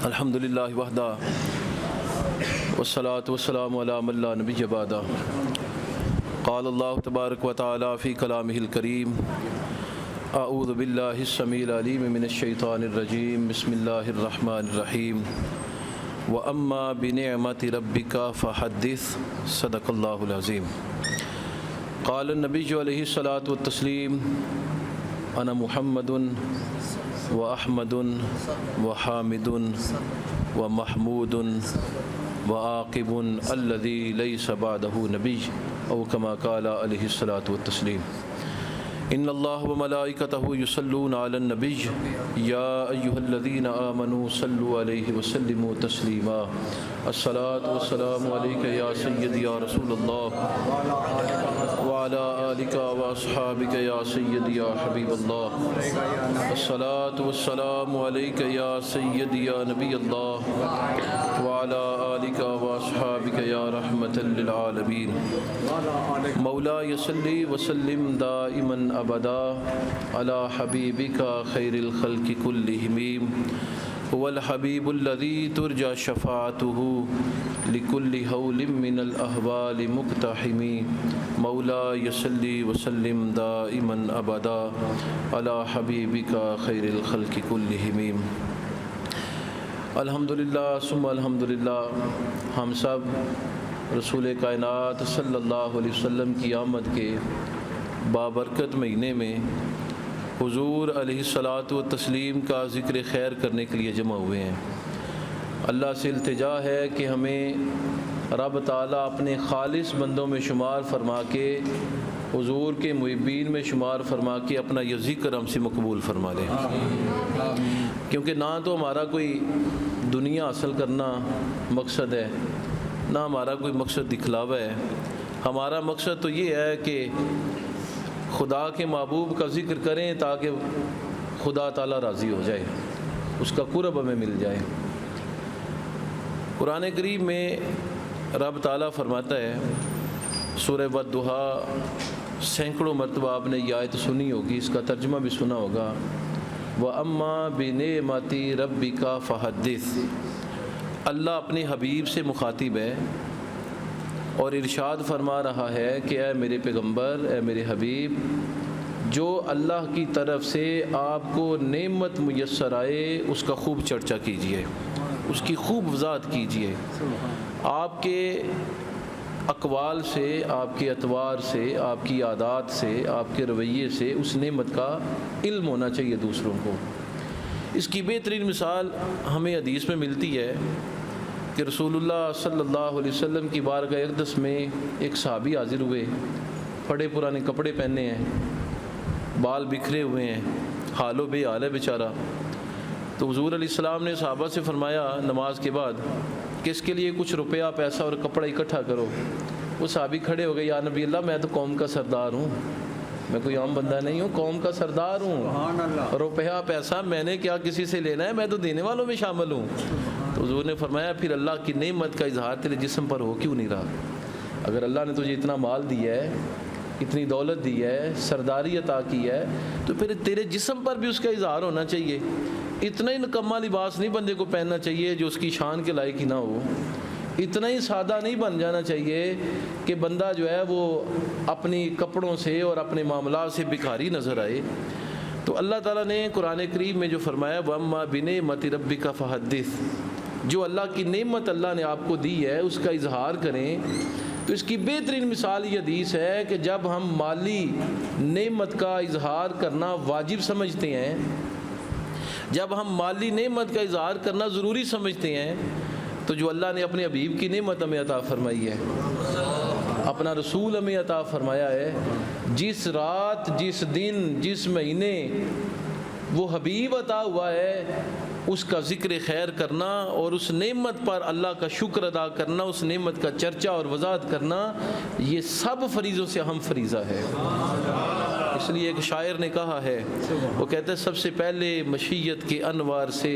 الحمدللہ وحدہ والصلاة والسلام علی من لا نبی بعدہ قال اللہ تبارک و تعالی فی کلامہ الکریم اعوذ باللہ السمیع العلیم من الشیطان الرجیم بسم اللہ الرحمن الرحیم وَأَمَّا بِنِعْمَةِ رَبِّكَ فَحَدِّثْ صدق اللہ العظیم قال النبی علیہ الصلاۃ والتسلیم انا محمد وأحمد وحامد ومحمود وعاقب الذي ليس بعده نبي او كما قال عليه الصلاة والتسليم ان الله وملائكته يصلون على النبي يا ايها الذين امنوا صلوا عليه وسلموا تسليما الصلاة والسلام عليك يا سيدي يا رسول الله وعلى آلك واصحابك يا سيدي يا حبيب الله الصلاة والسلام عليك يا سيدي يا نبي الله وعلى آلك واصحابك يا رحمة للعالمين مولاي صل وسلم دائما ابدا على حبيبك خير الخلق كلهم هو الحبيب الذي ترجى شفاعته لكل هول من الأهوال مقتحم مولاي صل وسلم دائما ابدا على حبيبك خير الخلق كلهم الحمدللہ ثم الحمدللہ ہم سب رسول کائنات صلی اللہ علیہ وسلم کی آمد کے بابرکت مہینے میں حضور علیہ الصلاۃ والتسلیم کا ذکر خیر کرنے کے لیے جمع ہوئے ہیں۔ اللہ سے التجا ہے کہ ہمیں رب تعالیٰ اپنے خالص بندوں میں شمار فرما کے حضور کے محبین میں شمار فرما کے اپنا یہ ذکر ہم سے مقبول فرما لیں، کیونکہ نہ تو ہمارا کوئی دنیا حاصل کرنا مقصد ہے، نہ ہمارا کوئی مقصد دکھلاوا ہے۔ ہمارا مقصد تو یہ ہے کہ خدا کے محبوب کا ذکر کریں تاکہ خدا تعالیٰ راضی ہو جائے، اس کا قرب ہمیں مل جائے۔ قرآن کریم میں رب تعالیٰ فرماتا ہے، سورہ والضحیٰ سینکڑوں مرتبہ آپ نے یہ آیت سنی ہوگی، اس کا ترجمہ بھی سنا ہوگا، وَأَمَّا بِنِعْمَةِ رَبِّكَ فَحَدِّثْ۔ اللہ اپنے حبیب سے مخاطب ہے اور ارشاد فرما رہا ہے کہ اے میرے پیغمبر، اے میرے حبیب، جو اللہ کی طرف سے آپ کو نعمت میسر آئے اس کا خوب چرچا کیجئے، اس کی خوب وضاحت کیجئے۔ آپ کے اقوال سے، آپ کے اطوار سے، آپ کی عادات سے، آپ کے رویے سے اس نعمت کا علم ہونا چاہیے دوسروں کو۔ اس کی بہترین مثال ہمیں حدیث میں ملتی ہے کہ رسول اللہ صلی اللہ علیہ وسلم کی بارگاہ اقدس میں ایک صحابی حاضر ہوئے، پھٹے پرانے کپڑے پہنے ہیں، بال بکھرے ہوئے ہیں، حال و بے حال ہے بیچارہ۔ تو حضور علیہ السلام نے صحابہ سے فرمایا نماز کے بعد کہ اس کے لیے کچھ روپیہ، پیسہ اور کپڑا اکٹھا کرو۔ وہ صحابی کھڑے ہو گئے، یا نبی اللہ میں تو قوم کا سردار ہوں، میں کوئی عام بندہ نہیں ہوں، قوم کا سردار ہوں، روپیہ پیسہ میں نے کیا کسی سے لینا ہے، میں تو دینے والوں میں شامل ہوں۔ تو حضور نے فرمایا پھر اللہ کی نعمت کا اظہار تیرے جسم پر ہو کیوں نہیں رہا؟ اگر اللہ نے تجھے اتنا مال دیا ہے، اتنی دولت دی ہے، سرداری عطا کی ہے، تو پھر تیرے جسم پر بھی اس کا اظہار ہونا چاہیے۔ اتنا ہی نکما لباس نہیں بندے کو پہننا چاہیے جو اس کی شان کے لائق ہی نہ ہو، اتنا ہی سادہ نہیں بن جانا چاہیے کہ بندہ جو ہے وہ اپنی کپڑوں سے اور اپنے معاملات سے بھکاری نظر آئے۔ تو اللہ تعالیٰ نے قرآن کریم میں جو فرمایا وَأَمَّا بِنِعْمَةِ رَبِّكَ فَحَدِّثْ، جو اللہ کی نعمت اللہ نے آپ کو دی ہے اس کا اظہار کریں۔ تو اس کی بہترین مثال یہ حدیث ہے کہ جب ہم مالی نعمت کا اظہار کرنا واجب سمجھتے ہیں، جب ہم مالی نعمت کا اظہار کرنا ضروری سمجھتے ہیں، تو جو اللہ نے اپنے حبیب کی نعمت ہمیں عطا فرمائی ہے، اپنا رسول ہمیں عطا فرمایا ہے، جس رات، جس دن، جس مہینے وہ حبیب عطا ہوا ہے، اس کا ذکر خیر کرنا اور اس نعمت پر اللہ کا شکر ادا کرنا، اس نعمت کا چرچا اور وضاحت کرنا، یہ سب فریضوں سے اہم فریضہ ہے۔ اس لیے ایک شاعر نے کہا ہے، وہ کہتا ہے سب سے پہلے مشیت کے انوار سے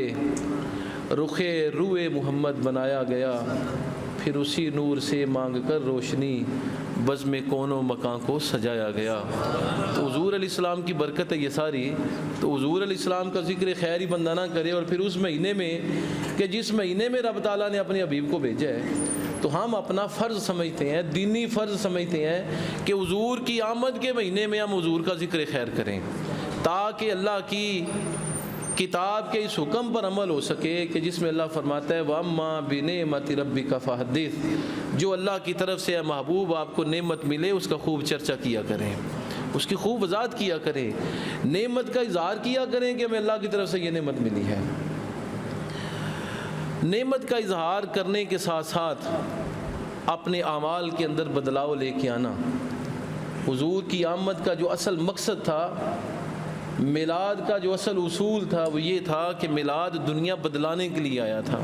رخ روئے محمد بنایا گیا، پھر اسی نور سے مانگ کر روشنی بزم کون و مکان کو سجایا گیا۔ تو حضور علیہ السلام کی برکت ہے یہ ساری۔ تو حضور علیہ السلام کا ذکر خیر ہی بندہ نہ کرے، اور پھر اس مہینے میں کہ جس مہینے میں رب تعالیٰ نے اپنے حبیب کو بھیجا ہے، تو ہم اپنا فرض سمجھتے ہیں، دینی فرض سمجھتے ہیں کہ حضور کی آمد کے مہینے میں ہم حضور کا ذکر خیر کریں، تاکہ اللہ کی کتاب کے اس حکم پر عمل ہو سکے کہ جس میں اللہ فرماتا ہے وَأَمَّا بِنِعْمَةِ رَبِّكَ فَحَدِّثْ، جو اللہ کی طرف سے محبوب آپ کو نعمت ملے اس کا خوب چرچا کیا کریں، اس کی خوب وضاحت کیا کریں، نعمت کا اظہار کیا کریں کہ ہمیں اللہ کی طرف سے یہ نعمت ملی ہے۔ نعمت کا اظہار کرنے کے ساتھ ساتھ اپنے اعمال کے اندر بدلاؤ لے کے آنا۔ حضور کی آمد کا جو اصل مقصد تھا، میلاد کا جو اصل اصول تھا، وہ یہ تھا کہ میلاد دنیا بدلانے کے لیے آیا تھا۔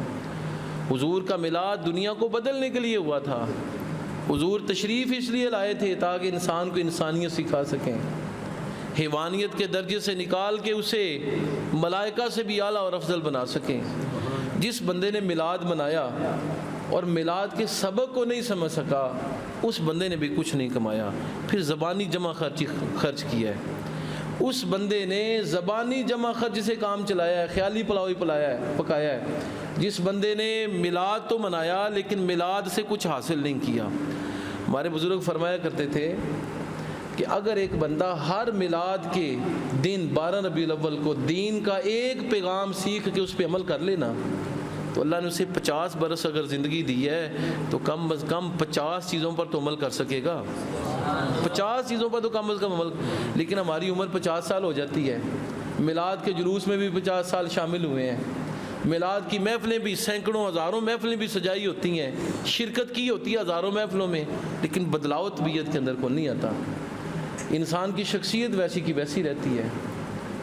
حضور کا میلاد دنیا کو بدلنے کے لیے ہوا تھا۔ حضور تشریف اس لیے لائے تھے تاکہ انسان کو انسانیت سکھا سکیں، حیوانیت کے درجے سے نکال کے اسے ملائکہ سے بھی اعلیٰ اور افضل بنا سکیں۔ جس بندے نے میلاد منایا اور میلاد کے سبق کو نہیں سمجھ سکا، اس بندے نے بھی کچھ نہیں کمایا، پھر زبانی جمع خرچ کیا ہے۔ اس بندے نے زبانی جمع خرچ سے کام چلایا ہے، خیالی پلاؤ ہی پکایا ہے۔ جس بندے نے میلاد تو منایا لیکن میلاد سے کچھ حاصل نہیں کیا۔ ہمارے بزرگ فرمایا کرتے تھے کہ اگر ایک بندہ ہر میلاد کے دن 12 ربیع الاول کو دین کا ایک پیغام سیکھ کے اس پہ عمل کر لینا، تو اللہ نے اسے 50 برس اگر زندگی دی ہے تو کم از کم 50 چیزوں پر تو عمل کر سکے گا، 50 چیزوں پر تو کم از کم عمل۔ لیکن ہماری عمر 50 سال ہو جاتی ہے، میلاد کے جلوس میں بھی 50 سال شامل ہوئے ہیں، میلاد کی محفلیں بھی سینکڑوں ہزاروں محفلیں بھی سجائی ہوتی ہیں، شرکت کی ہوتی ہے ہزاروں محفلوں میں، لیکن بدلاؤ طبیعت کے اندر کو نہیں آتا۔ انسان کی شخصیت ویسی کی ویسی رہتی ہے،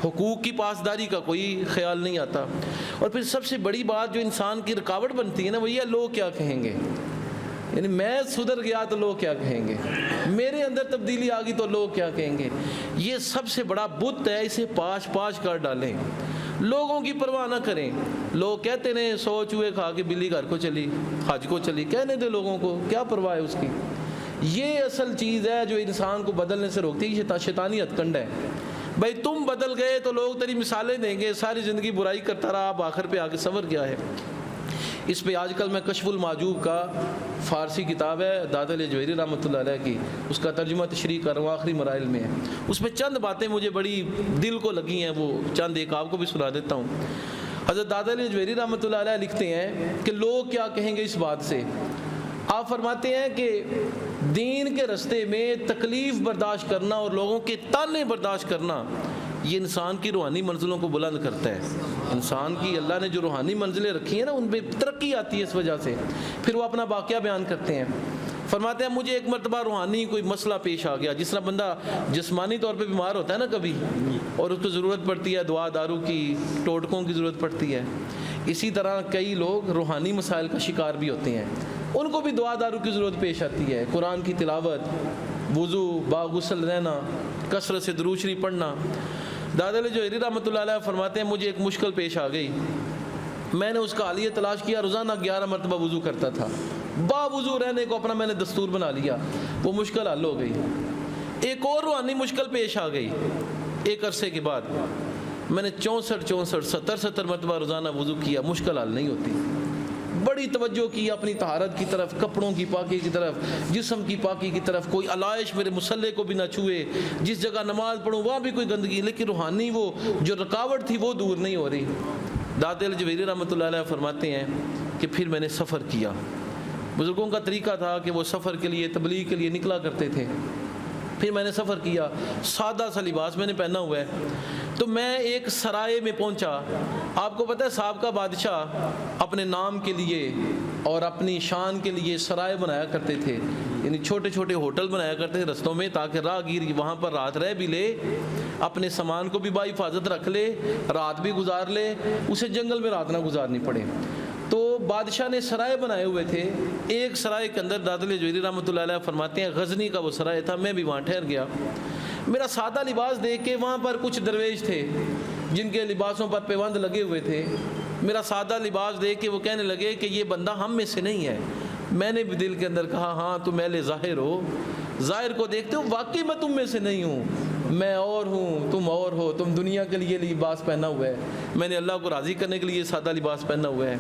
حقوق کی پاسداری کا کوئی خیال نہیں آتا۔ اور پھر سب سے بڑی بات جو انسان کی رکاوٹ بنتی ہے نا، وہ یہ لوگ کیا کہیں گے، یعنی میں سدھر گیا تو لوگ کیا کہیں گے، میرے اندر تبدیلی آ گئی تو لوگ کیا کہیں گے۔ یہ سب سے بڑا بت ہے، اسے پاش کر ڈالیں، لوگوں کی پرواہ نہ کریں۔ لوگ کہتے ہیں 100 چوہے کھا کے بلی گھر کو چلی، حج کو چلی، کہنے دے لوگوں کو، کیا پرواہ ہے اس کی۔ یہ اصل چیز ہے جو انسان کو بدلنے سے روکتی ہے، یہ شیطانی ہتھکنڈ ہے۔ بھائی تم بدل گئے تو لوگ تیری مثالیں دیں گے، ساری زندگی برائی کرتا رہا، اب آخر پہ آگے سنور گیا ہے۔ اس پہ آج کل میں کشف المعجوب کا فارسی کتاب ہے داتا علی جوہری رحمۃ اللہ علیہ کی، اس کا ترجمہ تشریح کر رہا ہوں، آخری مراحل میں ہے۔ اس میں چند باتیں مجھے بڑی دل کو لگی ہیں، وہ چند ایک آپ کو بھی سنا دیتا ہوں۔ حضرت داتا علی جوہری رحمۃ اللہ علیہ لکھتے ہیں کہ لوگ کیا کہیں گے اس بات سے۔ آپ فرماتے ہیں کہ دین کے رستے میں تکلیف برداشت کرنا اور لوگوں کے تانے برداشت کرنا، یہ انسان کی روحانی منزلوں کو بلند کرتا ہے۔ انسان کی اللہ نے جو روحانی منزلیں رکھی ہیں نا، ان پہ ترقی آتی ہے اس وجہ سے۔ پھر وہ اپنا واقعہ بیان کرتے ہیں، فرماتے ہیں مجھے ایک مرتبہ روحانی کوئی مسئلہ پیش آ گیا، جس طرح بندہ جسمانی طور پہ بیمار ہوتا ہے نا کبھی، اور اس کو ضرورت پڑتی ہے دعا دارو کی، ٹوٹکوں کی ضرورت پڑتی ہے، اسی طرح کئی لوگ روحانی مسائل کا شکار بھی ہوتے ہیں، ان کو بھی دعا دارو کی ضرورت پیش آتی ہے، قرآن کی تلاوت، وضو، باغسل رہنا، کثرت سے درود شریف پڑھنا۔ دادا علی جوہری رحمۃ اللہ علیہ فرماتے ہیں مجھے ایک مشکل پیش آ گئی، میں نے اس کا حلیہ تلاش کیا، روزانہ 11 مرتبہ وضو کرتا تھا، با وضو رہنے کو اپنا میں نے دستور بنا لیا، وہ مشکل حل ہو گئی۔ ایک اور روحانی مشکل پیش آ گئی، ایک عرصے کے بعد میں نے 64 70 مرتبہ روزانہ وضو کیا، مشکل حل نہیں ہوتی۔ بڑی توجہ کی اپنی طہارت کی طرف، کپڑوں کی پاکی کی طرف، جسم کی پاکی کی طرف، کوئی علائش میرے مصلے کو بھی نہ چھوئے، جس جگہ نماز پڑھوں وہاں بھی کوئی گندگی، لیکن روحانی وہ جو رکاوٹ تھی وہ دور نہیں ہو رہی۔ داتا علی جوہری رحمۃ اللہ علیہ فرماتے ہیں کہ پھر میں نے سفر کیا۔ بزرگوں کا طریقہ تھا کہ وہ سفر کے لیے، تبلیغ کے لیے نکلا کرتے تھے۔ پھر میں نے سفر کیا، سادہ سا لباس میں نے پہنا ہوا ہے، تو میں ایک سرائے میں پہنچا۔ آپ کو پتہ ہے سابقہ بادشاہ اپنے نام کے لیے اور اپنی شان کے لیے سرائے بنایا کرتے تھے، یعنی چھوٹے چھوٹے ہوٹل بنایا کرتے تھے رستوں میں، تاکہ راہگیر وہاں پر رات رہ بھی لے، اپنے سامان کو بھی باحفاظت رکھ لے، رات بھی گزار لے، اسے جنگل میں رات نہ گزارنی پڑے۔ تو بادشاہ نے سرائے بنائے ہوئے تھے، ایک سرائے کے اندر داتا علی جوہری رحمۃ اللہ علیہ فرماتے ہیں غزنی کا وہ سرائے تھا، میں بھی وہاں ٹھہر گیا۔ میرا سادہ لباس دیکھ کے وہاں پر کچھ درویش تھے جن کے لباسوں پر پیوند لگے ہوئے تھے، میرا سادہ لباس دیکھ کے وہ کہنے لگے کہ یہ بندہ ہم میں سے نہیں ہے۔ میں نے بھی دل کے اندر کہا ہاں تم اہل ظاہر ہو، ظاہر کو دیکھتے ہو، واقعی میں تم میں سے نہیں ہوں، میں اور ہوں تم اور ہو، تم دنیا کے لیے لباس پہنا ہوا ہے، میں نے اللہ کو راضی کرنے کے لیے سادہ لباس پہنا ہوا ہے،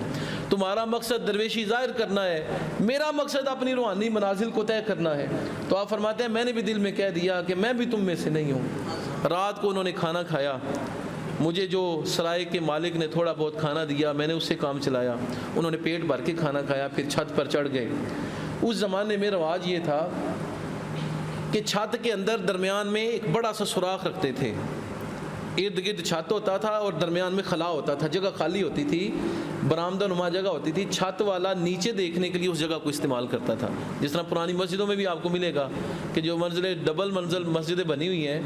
تمہارا مقصد درویشی ظاہر کرنا ہے، میرا مقصد اپنی روحانی منازل کو طے کرنا ہے۔ تو آپ فرماتے ہیں میں نے بھی دل میں کہہ دیا کہ میں بھی تم میں سے نہیں ہوں۔ رات کو انہوں نے کھانا کھایا، مجھے جو سرائے کے مالک نے تھوڑا بہت کھانا دیا میں نے اس سے کام چلایا، انہوں نے پیٹ بھر کے کھانا کھایا، پھر چھت پر چڑھ گئے۔ اس زمانے میں رواج یہ تھا کہ چھت کے اندر درمیان میں ایک بڑا سا سوراخ رکھتے تھے، ارد گرد چھت ہوتا تھا اور درمیان میں خلا ہوتا تھا، جگہ خالی ہوتی تھی، برآمدہ نما جگہ ہوتی تھی، چھت والا نیچے دیکھنے کے لیے اس جگہ کو استعمال کرتا تھا۔ جس طرح پرانی مسجدوں میں بھی آپ کو ملے گا کہ جو منزلیں ڈبل منزل مسجدیں بنی ہوئی ہیں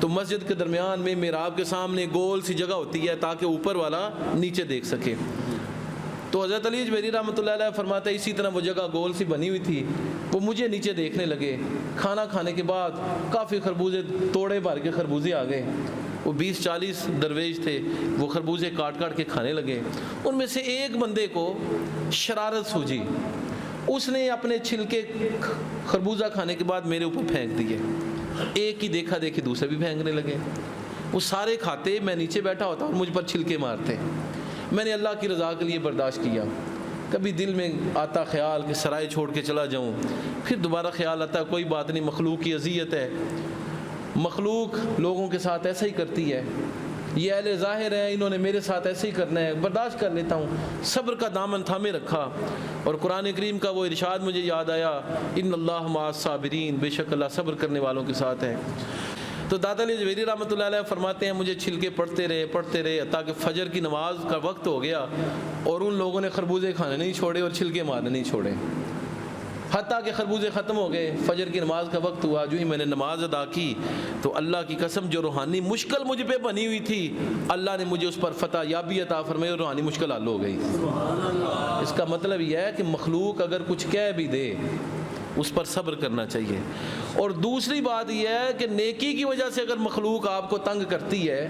تو مسجد کے درمیان میں محراب کے سامنے گول سی جگہ ہوتی ہے تاکہ اوپر والا نیچے دیکھ سکے۔ تو حضرت علی اجویری رحمۃ اللہ علیہ فرماتے ہیں اسی طرح وہ جگہ گول سی بنی ہوئی تھی، وہ مجھے نیچے دیکھنے لگے۔ کھانا کھانے کے بعد کافی خربوزے توڑے بھر کے خربوزے آ گئے، وہ 20-40 درویش تھے، وہ خربوزے کاٹ کاٹ کے کھانے لگے۔ ان میں سے ایک بندے کو شرارت سوجی، اس نے اپنے چھلکے خربوزہ کھانے کے بعد میرے اوپر پھینک دیے۔ ایک کی دیکھا دیکھی دوسرے بھی پھینکنے لگے، وہ سارے کھاتے، میں نیچے بیٹھا ہوتا اور مجھ پر چھلکے مارتے۔ میں نے اللہ کی رضا کے لیے برداشت کیا۔ کبھی دل میں آتا خیال کہ سرائے چھوڑ کے چلا جاؤں، پھر دوبارہ خیال آتا کوئی بات نہیں، مخلوق کی اذیت ہے، مخلوق لوگوں کے ساتھ ایسا ہی کرتی ہے، یہ اہل ظاہر ہے، انہوں نے میرے ساتھ ایسے ہی کرنا ہے، برداشت کر لیتا ہوں۔ صبر کا دامن تھامے رکھا، اور قرآن کریم کا وہ ارشاد مجھے یاد آیا، ان اللہ مع الصابرین، بے شک اللہ صبر کرنے والوں کے ساتھ ہے۔ تو دادا علی اجویری رحمۃ اللہ علیہ فرماتے ہیں مجھے چھلکے پڑھتے رہے تاکہ فجر کی نماز کا وقت ہو گیا اور ان لوگوں نے خربوزے کھانے نہیں چھوڑے اور چھلکے مارنے نہیں چھوڑے، حتیٰ کہ خربوزے ختم ہو گئے، فجر کی نماز کا وقت ہوا، جو ہی میں نے نماز ادا کی تو اللہ کی قسم جو روحانی مشکل مجھ پہ بنی ہوئی تھی اللہ نے مجھے اس پر فتح یابی عطا فرمائی اور روحانی مشکل حل ہو گئی۔ اس کا مطلب یہ ہے کہ مخلوق اگر کچھ کہہ بھی دے اس پر صبر کرنا چاہیے۔ اور دوسری بات یہ ہے کہ نیکی کی وجہ سے اگر مخلوق آپ کو تنگ کرتی ہے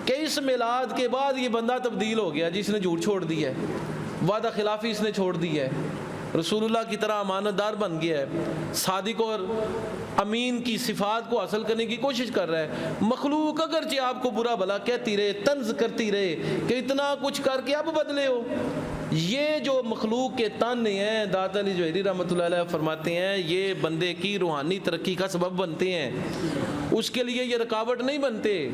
کہ اس میلاد کے بعد یہ بندہ تبدیل ہو گیا، جس نے جھوٹ چھوڑ دی ہے، وعدہ خلافی اس نے چھوڑ دی ہے، رسول اللہ کی طرح امانت دار بن گیا ہے، صادق اور امین کی صفات کو حاصل کرنے کی کوشش کر رہا ہے، مخلوق اگرچہ آپ کو برا بھلا کہتی رہے، طنز کرتی رہے کہ اتنا کچھ کر کے اب بدلے ہو، یہ جو مخلوق کے تانے ہیں داتا علی اجویری رحمۃ اللہ علیہ فرماتے ہیں یہ بندے کی روحانی ترقی کا سبب بنتے ہیں، اس کے لیے یہ رکاوٹ نہیں بنتے،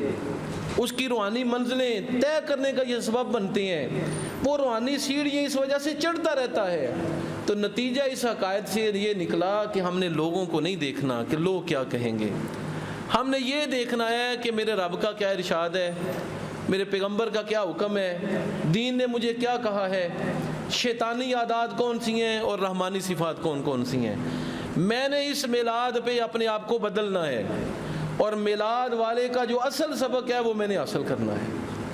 اس کی روحانی منزلیں طے کرنے کا یہ سبب بنتے ہیں، وہ روحانی سیڑھیاں اس وجہ سے چڑھتا رہتا ہے۔ تو نتیجہ اس حقائق سے یہ نکلا کہ ہم نے لوگوں کو نہیں دیکھنا کہ لوگ کیا کہیں گے، ہم نے یہ دیکھنا ہے کہ میرے رب کا کیا ارشاد ہے، میرے پیغمبر کا کیا حکم ہے، دین نے مجھے کیا کہا ہے، شیطانی عادات کون سی ہیں اور رحمانی صفات کون کون سی ہیں۔ میں نے اس میلاد پہ اپنے آپ کو بدلنا ہے اور میلاد والے کا جو اصل سبق ہے وہ میں نے حاصل کرنا ہے۔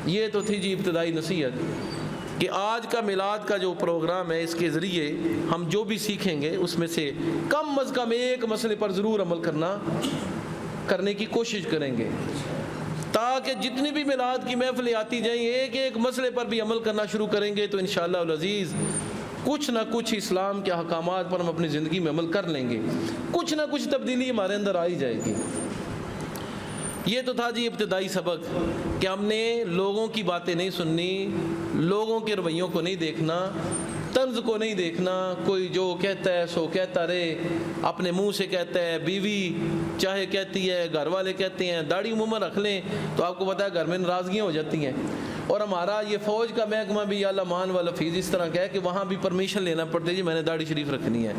یہ تو تھی جی ابتدائی نصیحت کہ آج کا میلاد کا جو پروگرام ہے اس کے ذریعے ہم جو بھی سیکھیں گے اس میں سے کم از کم ایک مسئلے پر ضرور عمل کرنے کی کوشش کریں گے، تاکہ جتنی بھی میلاد کی محفلیں آتی جائیں ایک ایک مسئلے پر بھی عمل کرنا شروع کریں گے تو انشاءاللہ العزیز کچھ نہ کچھ اسلام کے احکامات پر ہم اپنی زندگی میں عمل کر لیں گے، کچھ نہ کچھ تبدیلی ہمارے اندر آ ہی جائے گی۔ یہ تو تھا جی ابتدائی سبق کہ ہم نے لوگوں کی باتیں نہیں سننی، لوگوں کے رویوں کو نہیں دیکھنا، طنز کو نہیں دیکھنا، کوئی جو کہتا ہے سو کہتا رہے، اپنے منہ سے کہتا ہے، بیوی چاہے کہتی ہے، گھر والے کہتے ہیں، داڑھی عموماً رکھ لیں تو آپ کو پتہ ہے گھر میں ناراضگیاں ہو جاتی ہیں، اور ہمارا یہ فوج کا محکمہ بھی یا لمان و لفیظ اس طرح کا ہے کہ وہاں بھی پرمیشن لینا پڑتا ہے، جی میں نے داڑھی شریف رکھنی ہے،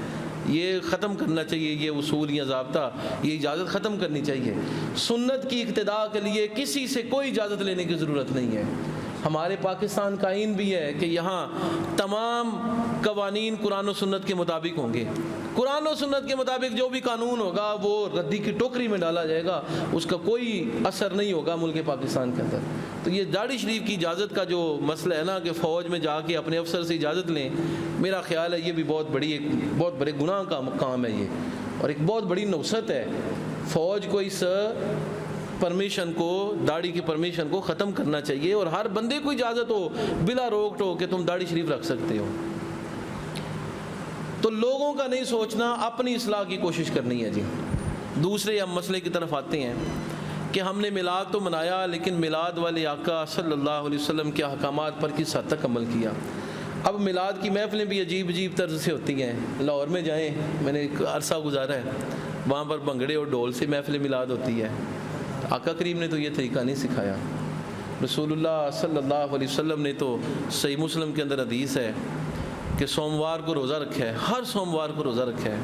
یہ ختم کرنا چاہیے، یہ اصول یا ضابطہ، یہ اجازت ختم کرنی چاہیے۔ سنت کی اقتداء کے لیے کسی سے کوئی اجازت لینے کی ضرورت نہیں ہے۔ ہمارے پاکستان کا آئین بھی ہے کہ یہاں تمام قوانین قرآن و سنت کے مطابق ہوں گے، قرآن و سنت کے مطابق جو بھی قانون ہوگا وہ ردی کی ٹوکری میں ڈالا جائے گا، اس کا کوئی اثر نہیں ہوگا ملک پاکستان کے اندر۔ تو یہ داڑھی شریف کی اجازت کا جو مسئلہ ہے نا کہ فوج میں جا کے اپنے افسر سے اجازت لیں، میرا خیال ہے یہ بھی بہت بڑے گناہ کا کام ہے یہ، اور ایک بہت بڑی نوست ہے۔ فوج کو اس پرمیشن کو، داڑھی کی پرمیشن کو ختم کرنا چاہیے، اور ہر بندے کو اجازت ہو بلا روک ٹوک کہ تم داڑھی شریف رکھ سکتے ہو۔ تو لوگوں کا نہیں سوچنا، اپنی اصلاح کی کوشش کرنی ہے جی۔ دوسرے ہم مسئلے کی طرف آتے ہیں کہ ہم نے میلاد تو منایا، لیکن میلاد والے آقا صلی اللہ علیہ وسلم کے احکامات پر کس حد تک عمل کیا۔ اب میلاد کی محفلیں بھی عجیب طرز سے ہوتی ہیں۔ لاہور میں جائیں، میں نے ایک عرصہ گزارا ہے، وہاں پر بھنگڑے اور ڈھول سے محفل میلاد ہوتی ہے۔ آقا کریم نے تو یہ طریقہ نہیں سکھایا۔ رسول اللہ صلی اللہ علیہ وسلم نے تو صحیح مسلم کے اندر حدیث ہے کہ سوموار کو روزہ رکھا ہے، ہر سوموار کو روزہ رکھا ہے۔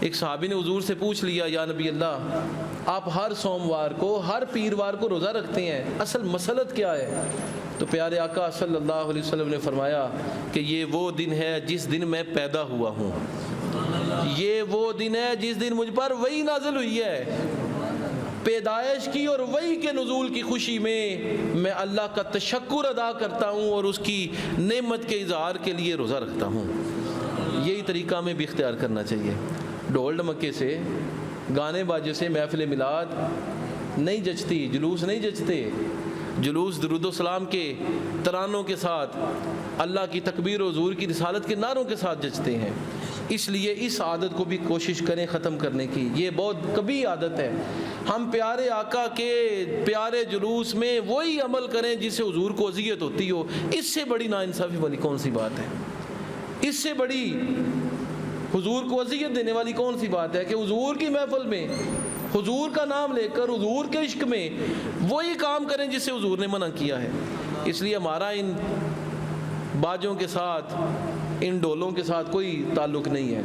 ایک صحابی نے حضور سے پوچھ لیا، یا نبی اللہ، آپ ہر سوموار کو، ہر پیروار کو روزہ رکھتے ہیں، اصل مسلط کیا ہے؟ تو پیارے آقا صلی اللہ علیہ وسلم نے فرمایا کہ یہ وہ دن ہے جس دن میں پیدا ہوا ہوں، یہ وہ دن ہے جس دن مجھ پر وحی نازل ہوئی ہے، پیدائش کی اور وحی کے نزول کی خوشی میں اللہ کا تشکر ادا کرتا ہوں اور اس کی نعمت کے اظہار کے لیے روزہ رکھتا ہوں۔ یہی طریقہ ہمیں بھی اختیار کرنا چاہیے۔ ڈھول ڈمکے سے، گانے باجے سے محفل میلاد نہیں جچتی، جلوس نہیں جچتے۔ جلوس درود و سلام کے ترانوں کے ساتھ، اللہ کی تکبیر و حضور کی رسالت کے نعروں کے ساتھ جچتے ہیں۔ اس لیے اس عادت کو بھی کوشش کریں ختم کرنے کی، یہ بہت کبھی عادت ہے۔ ہم پیارے آقا کے پیارے جلوس میں وہی عمل کریں جس سے حضور کو اذیت ہوتی ہو۔ اس سے بڑی ناانصافی والی کون سی بات ہے؟ اس سے بڑی حضور کو اذیت دینے والی کون سی بات ہے کہ حضور کی محفل میں حضور کا نام لے کر حضور کے عشق میں وہی کام کریں جس سے حضور نے منع کیا ہے۔ اس لیے ہمارا ان باجوں کے ساتھ، ان ڈولوں کے ساتھ کوئی تعلق نہیں ہے۔